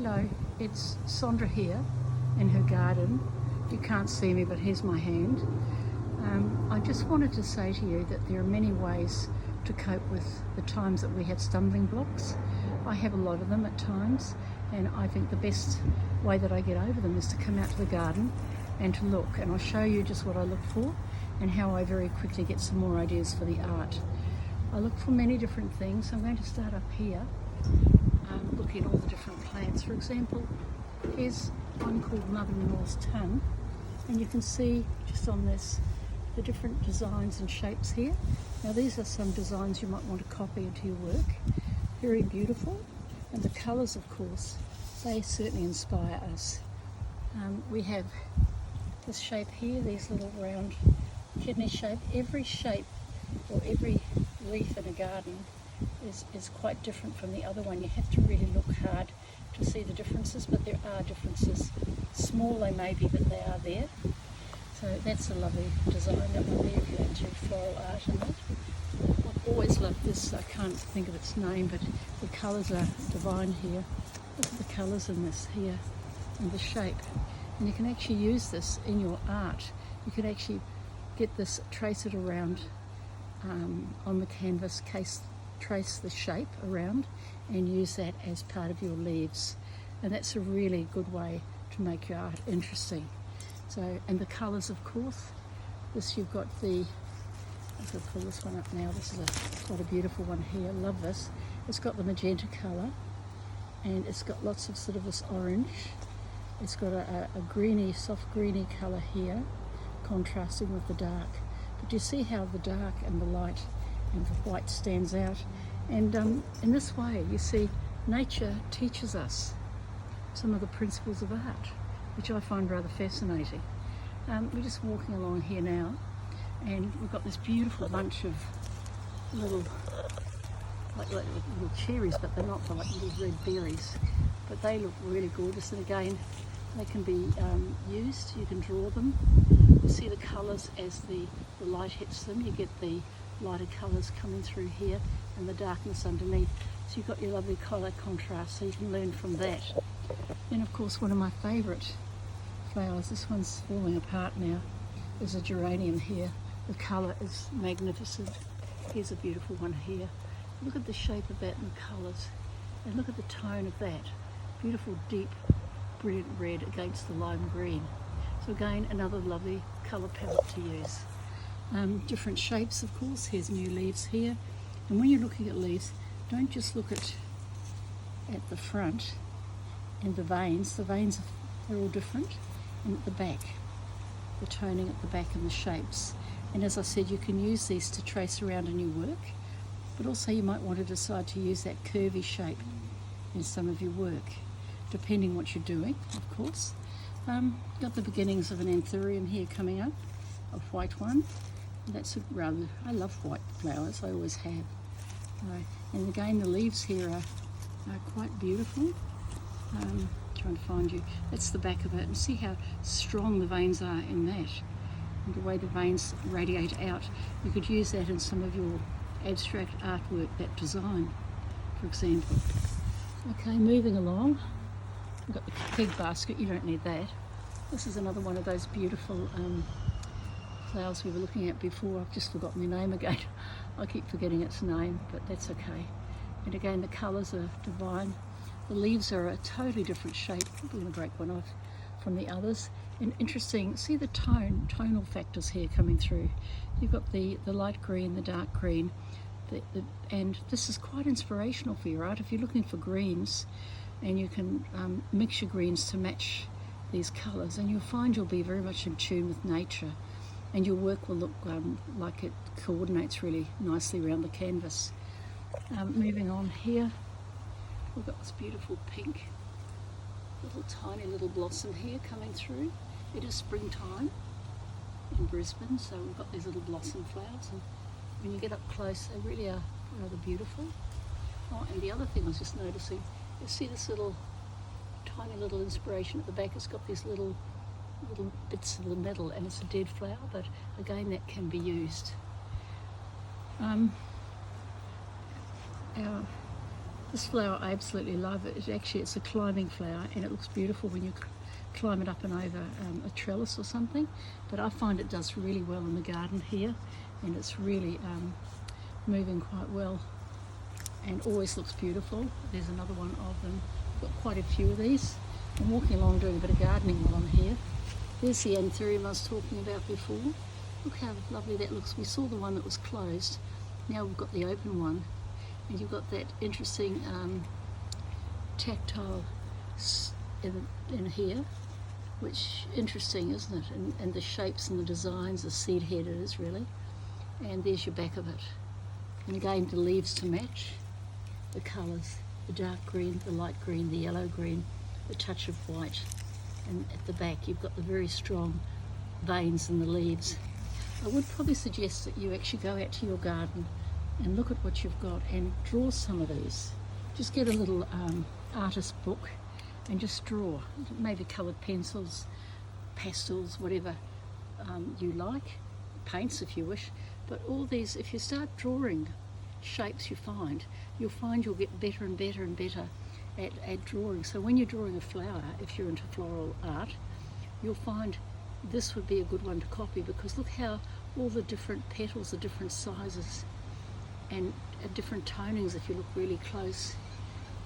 Hello, it's Sondra here in her garden. You can't see me, but here's my hand. I just wanted to say to you that there are many ways to cope with the times that we have stumbling blocks. I have a lot of them at times, and I think the best way that I get over them is to come out to the garden and to look, and I'll show you just what I look for and how I very quickly get some more ideas for the art. I look for many different things. I'm going to start up here, looking at all the different plants. For example, here's one called Mother-in-law's Tongue, and you can see just on this the different designs and shapes here. Now these are some designs you might want to copy into your work. Very beautiful, and the colours, of course, they certainly inspire us. We have this shape here, these little round kidney shape. Every shape or every leaf in a garden is quite different from the other one. You have to really look hard to see the differences, but there are differences. Small they may be, but they are there. So that's a lovely design that one there if you're into floral art and that. I've always loved this. I can't think of its name, but the colours are divine here. Look at the colours in this here and the shape. And you can actually use this in your art. You can actually get this, trace it around on the canvas, trace the shape around and use that as part of your leaves. And that's a really good way to make your art interesting. So, and the colours, of course. This you've got the, I'm going to pull this one up now. This is quite a beautiful one here. Love this. It's got the magenta colour, and it's got lots of sort of this orange. It's got a greeny, soft greeny colour here, contrasting with the dark. But you see how the dark and the light and the white stands out. And in this way, you see, nature teaches us some of the principles of art, which I find rather fascinating. We're just walking along here now, and we've got this beautiful bunch of little, like little cherries, but they're not, they're like little red berries. But they look really gorgeous, and again, they can be used. You can draw them. You see the colours as the light hits them. You get the lighter colours coming through here and the darkness underneath. So you've got your lovely colour contrast, so you can learn from that. Then of course one of my favourite flowers, this one's falling apart now, there's a geranium here. The colour is magnificent. Here's a beautiful one here. Look at the shape of that and the colours, and look at the tone of that. Beautiful deep brilliant red against the lime green. So again, another lovely colour palette to use. Different shapes, of course. Here's new leaves here. And when you're looking at leaves, don't just look at the front and the veins. The veins, they're all different. And at the back, the toning at the back and the shapes. And as I said, you can use these to trace around in your work, but also you might want to decide to use that curvy shape in some of your work, depending what you're doing, of course. Got the beginnings of an anthurium here coming up, a white one. That's a rather, I love white flowers, I always have. And again, the leaves here are quite beautiful. Trying to find you. That's the back of it, and see how strong the veins are in that. And the way the veins radiate out. You could use that in some of your abstract artwork, that design, for example. Okay, moving along. We've got the peg basket, you don't need that. This is another one of those beautiful flowers we were looking at before. I've just forgotten the name again. I keep forgetting its name, but that's okay. And again, the colours are divine. The leaves are a totally different shape. I'm going to break one off from the others. And interesting, see the tonal factors here coming through. You've got the light green, the dark green, and this is quite inspirational for your art. If you're looking for greens, and you can mix your greens to match these colours, and you'll find you'll be very much in tune with nature, and your work will look like it coordinates really nicely around the canvas. Moving on here, we've got this beautiful pink, tiny little blossom here coming through. It is springtime in Brisbane, so we've got these little blossom flowers, and when you get up close, they really are rather beautiful. Oh, and the other thing I was just noticing, you see this tiny little inspiration at the back. It's got these little bits of the metal, and it's a dead flower, but again, that can be used. Our This flower I absolutely love. It's a climbing flower and it looks beautiful when you climb it up and over a trellis or something. But I find it does really well in the garden here, and it's really moving quite well and always looks beautiful. There's another one of them. I've got quite a few of these. I'm walking along doing a bit of gardening while I'm here. There's the anthurium I was talking about before. Look how lovely that looks. We saw the one that was closed. Now we've got the open one. And you've got that interesting tactile in here, which interesting, isn't it? And the shapes and the designs, the seed head it is really. And there's your back of it. And again, the leaves to match the colours, the dark green, the light green, the yellow green, the touch of white. And at the back, you've got the very strong veins in the leaves. I would probably suggest that you actually go out to your garden and look at what you've got and draw some of these. Just get a little artist book and just draw, maybe coloured pencils, pastels, whatever you like, paints if you wish. But all these, if you start drawing shapes you'll find you'll get better and better and better at drawing. So when you're drawing a flower, if you're into floral art, you'll find this would be a good one to copy, because look how all the different petals are different sizes and at different tonings. If you look really close,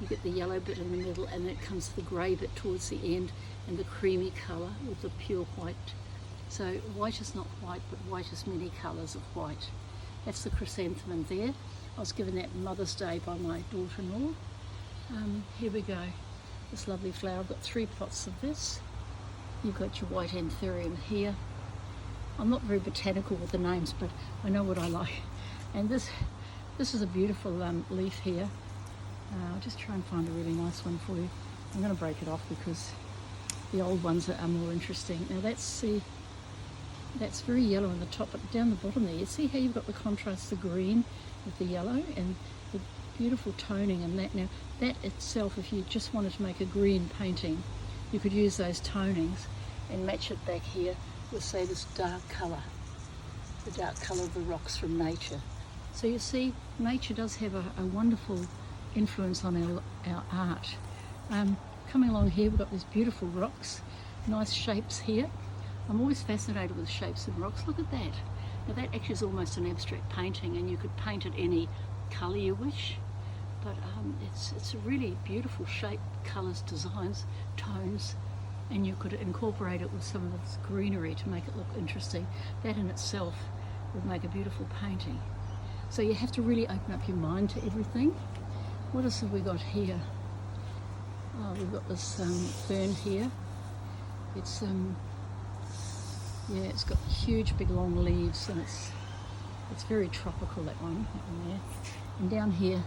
you get the yellow bit in the middle, and then comes the grey bit towards the end, and the creamy colour with the pure white. So white is not white, but white is many colours of white. That's the chrysanthemum there. I was given that Mother's Day by my daughter-in-law. Here we go, this lovely flower. I've got 3 pots of this. You've got your white anthurium here. I'm not very botanical with the names, but I know what I like. And this is a beautiful leaf here. I'll just try and find a really nice one for you. I'm going to break it off because the old ones are more interesting. Now that's very yellow on the top, but down the bottom there, you see how you've got the contrast, the green with the yellow, and the beautiful toning in that. Now that itself, if you just wanted to make a green painting, you could use those tonings and match it back here with, say, this dark colour, the dark colour of the rocks from nature. So you see, nature does have a wonderful influence on our art. Coming along here, we've got these beautiful rocks, nice shapes here. I'm always fascinated with shapes in rocks. Look at that. Now that actually is almost an abstract painting, and you could paint it any colour you wish. But it's a really beautiful shape, colours, designs, tones, and you could incorporate it with some of this greenery to make it look interesting. That in itself would make a beautiful painting. So you have to really open up your mind to everything. What else have we got here? Oh, we've got this fern here. It's it's got huge, big, long leaves, and it's very tropical. That one there. And down here,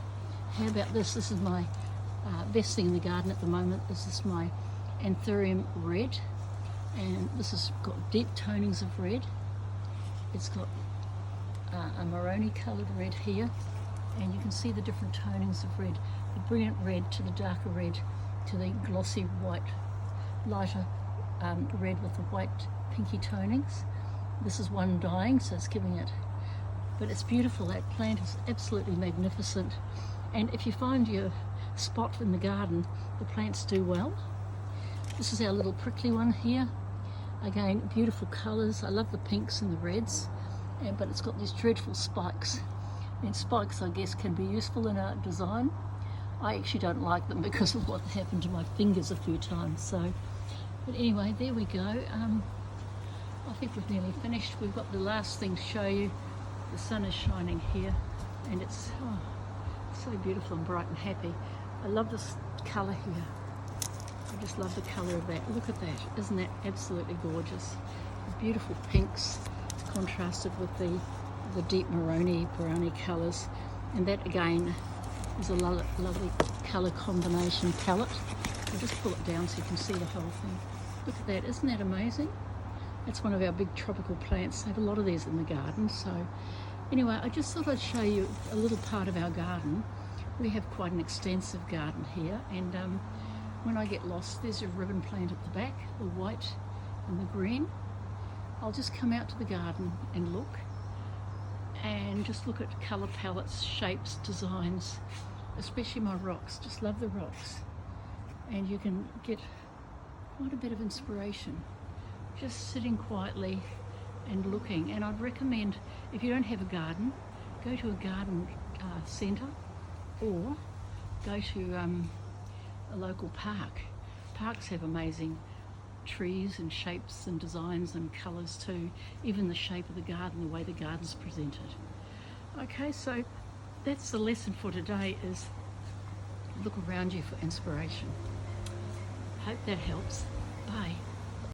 how about this? This is my best thing in the garden at the moment. This is my anthurium red, and this has got deep tonings of red. It's got a maroon coloured red here, and you can see the different tonings of red, the brilliant red to the darker red to the glossy white, lighter red with the white pinky tonings. This is one dying, so it's giving it, but it's beautiful. That plant is absolutely magnificent, and if you find your spot in the garden, the plants do well. This is our little prickly one here. Again, beautiful colours. I love the pinks and the reds, but it's got these dreadful spikes. And spikes, I guess, can be useful in art design. I actually don't like them because of what happened to my fingers a few times. So, but anyway, there we go. I think we've nearly finished. We've got the last thing to show you. The sun is shining here, and it's so beautiful and bright and happy. I love this colour here. I just love the colour of that. Look at that. Isn't that absolutely gorgeous? The beautiful pinks contrasted with the deep maroony, browny colours. And that again is a lovely colour combination palette. I'll just pull it down so you can see the whole thing. Look at that. Isn't that amazing? That's one of our big tropical plants. I have a lot of these in the garden. So anyway, I just thought I'd show you a little part of our garden. We have quite an extensive garden here, and when I get lost, there's a ribbon plant at the back, the white and the green. I'll just come out to the garden and look at colour palettes, shapes, designs, especially my rocks. Just love the rocks. And you can get quite a bit of inspiration just sitting quietly and looking. And I'd recommend, if you don't have a garden, go to a garden centre or go to a local park. Parks have amazing trees and shapes and designs and colours too, even the shape of the garden, the way the garden's presented. Okay, so that's the lesson for today, is look around you for inspiration. Hope that helps. Bye.